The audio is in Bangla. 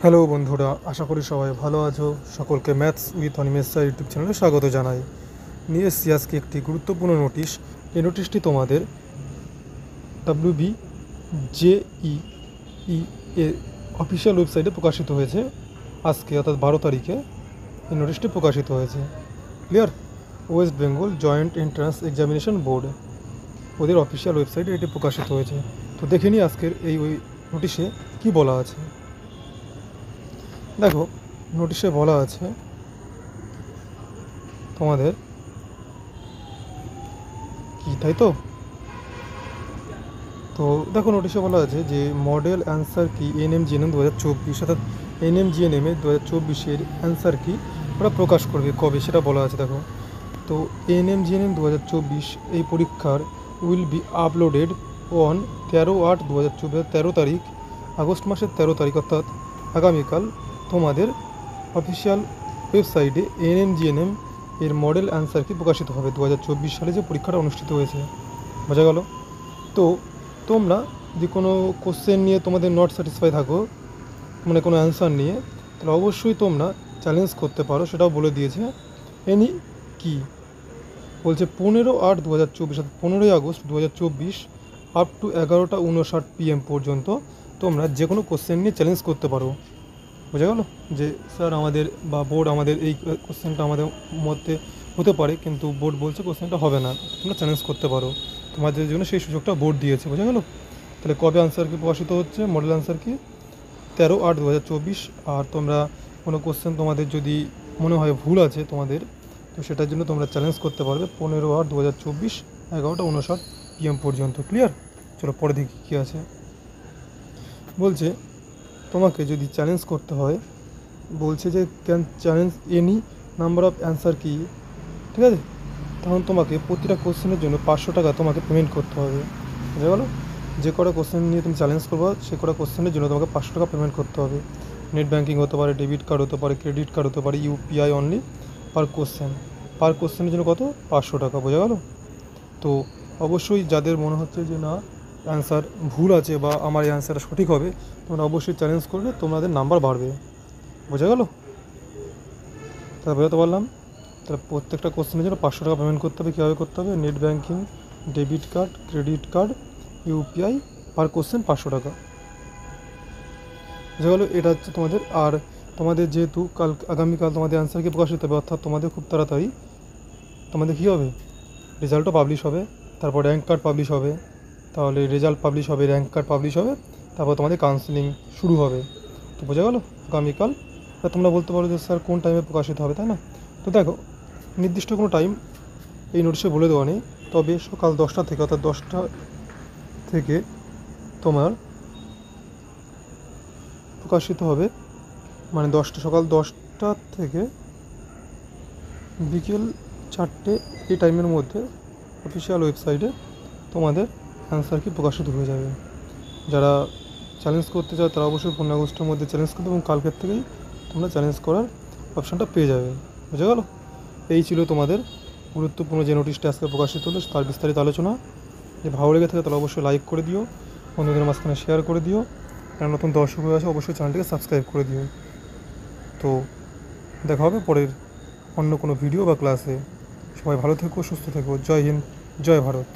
হ্যালো বন্ধুরা, আশা করি সবাই ভালো আছো। সকলকে maths with Animesh sir YouTube চ্যানেলে স্বাগত জানাই। নিয়ে এসেছি আজকে একটি গুরুত্বপূর্ণ নোটিশ। এই নোটিশটি তোমাদের ডাব্লিউবি জেই এর অফিসিয়াল ওয়েবসাইটে প্রকাশিত হয়েছে। আজকে অর্থাৎ 12 তারিখে এই নোটিশটি প্রকাশিত হয়েছে। Clear? West Bengal joint entrance examination board, ওদের অফিসিয়াল ওয়েবসাইটে এটি প্রকাশিত হয়েছে। তো দেখে নিই আজকের এই নোটিশে কি বলা আছে। দেখো, নোটিশে বলা আছে তোমাদের কি, তাই তো? তো দেখো, নোটিশে বলা আছে যে মডেল অ্যান্সার কি এনএমজিএনএম 2024, অর্থাৎ এনএমজিএনএম 2024-এর অ্যান্সার কি ওরা প্রকাশ করবে কবে সেটা বলা আছে। দেখো, তো এনএমজিএনএম 2024 এই পরীক্ষার উইল বি আপলোডেড অন 13/8/2024, 13 তারিখ, আগস্ট মাসের 13 তারিখ অর্থাৎ আগামীকাল তোমাদের অফিসিয়াল ওয়েবসাইটে এনএমজিএনএম এর মডেল অ্যান্সার কি প্রকাশিত হবে 2024 সালে যে পরীক্ষাটা অনুষ্ঠিত হয়েছে। বোঝা গেল? তো তোমরা যদি কোনো কোশ্চেন নিয়ে তোমাদের নট স্যাটিসফাই থাকো, মানে কোনো অ্যান্সার নিয়ে, তাহলে অবশ্যই তোমরা চ্যালেঞ্জ করতে পারো। সেটাও বলে দিয়েছে। এনি কি বলছে 15/8/2024, অর্থাৎ 15ই আগস্ট 2024 আপ টু 11টা 59 PM পর্যন্ত তোমরা যে কোনো কোশ্চেন নিয়ে চ্যালেঞ্জ করতে পারো। বোঝা গেল? যে স্যার আমাদের বা বোর্ড আমাদের এই কোশ্চেনটা আমাদের মধ্যে হতে পারে, কিন্তু বোর্ড বলছে কোশ্চেনটা হবে না, তোমরা চ্যালেঞ্জ করতে পারো। তোমাদের জন্য সেই সুযোগটা বোর্ড দিয়েছে। বোঝা গেল? তাহলে কবে আনসার কি প্রকাশিত হচ্ছে, মডেল আনসার কি 13/8/2024। আর তোমরা কোনো কোশ্চেন তোমাদের যদি মনে হয় ভুল আছে তোমাদের, তো সেটার জন্য তোমরা চ্যালেঞ্জ করতে পারবে 15/8/2024 11টা 59 PM পর্যন্ত। ক্লিয়ার? চলো পরে দেখি কী আছে। বলছে তোমাকে যদি চ্যালেঞ্জ করতে হয়, বলছে যে can challenge any number of answer কি, ঠিক আছে? তখন তোমাকে প্রতিটা কোশ্চেনের জন্য 500 টাকা তোমাকে পেমেন্ট করতে হবে। বুঝা গেলো? যে কটা কোশ্চেন নিয়ে তুমি চ্যালেঞ্জ করবো সে কটা কোশ্চেনের জন্য তোমাকে 500 টাকা পেমেন্ট করতে হবে। নেট ব্যাঙ্কিং হতে পারে, ডেবিট কার্ড হতে পারে, ক্রেডিট কার্ড হতে পারে, ইউপিআই অনলি পার কোশ্চেন। পার কোশ্চেনের জন্য কত? 500 টাকা। বোঝা গেলো? তো অবশ্যই যাদের মনে হচ্ছে যে না, অ্যান্সার ভুল আছে বা আমার এই অ্যান্সারটা সঠিক হবে, তোমরা অবশ্যই চ্যালেঞ্জ করলে তোমাদের নাম্বার বাড়বে। বোঝা গেল? তাহলে বোঝাতে পারলাম? তাহলে প্রত্যেকটা কোশ্চেনের জন্য 500 টাকা পেমেন্ট করতে হবে। কীভাবে করতে হবে? Net banking, debit card, credit card, UPI, per question 500 টাকা। বোঝা গেলো? এটা হচ্ছে তোমাদের। আর তোমাদের যেহেতু আগামীকাল তোমাদের অ্যান্সার কি প্রকাশিত হবে, অর্থাৎ তোমাদের খুব তাড়াতাড়ি তোমাদের কী হবে, রেজাল্টও পাবলিশ হবে, তারপর র্যাঙ্ক কার্ড পাবলিশ হবে। তাহলে রেজাল্ট পাবলিশ হবে, র্যাঙ্ক কার্ড পাবলিশ হবে, তারপর তোমাদের কাউন্সেলিং শুরু হবে। তো বোঝা গেলো? আগামীকাল। তোমরা বলতে পারো যে স্যার কোন টাইমে প্রকাশিত হবে, তাই না? তো দেখো, নির্দিষ্ট কোনো টাইম এই নোটিশে বলে দেওয়া নেই, তবে সকাল 10টা থেকে, অর্থাৎ 10টা থেকে তোমার প্রকাশিত হবে, মানে সকাল 10টা থেকে বিকেল 4টে, এই টাইমের মধ্যে অফিসিয়াল ওয়েবসাইটে তোমাদের অ্যান্সার কি প্রকাশিত হয়ে যাবে। যারা চ্যালেঞ্জ করতে চাও তারা অবশ্যই 15 আগস্টের মধ্যে চ্যালেঞ্জ করবে, এবং কালকের থেকেই তোমরা চ্যালেঞ্জ করার অপশানটা পেয়ে যাবে। বুঝে গেল? এই ছিল তোমাদের গুরুত্বপূর্ণ যে নোটিশটা আজকে প্রকাশিত হলো তার বিস্তারিত আলোচনা। যে ভালো লেগে থাকে তাহলে অবশ্যই লাইক করে দিও, বন্ধুদের মাঝখানে শেয়ার করে দিও, কারণ নতুন দর্শক হয়ে আসে অবশ্যই চ্যানেলটিকে সাবস্ক্রাইব করে দিও। তো দেখা হবে পরের অন্য কোনো ভিডিও বা ক্লাসে। সবাই ভালো থেকো, সুস্থ থেকো। জয় হিন্দ, জয় ভারত।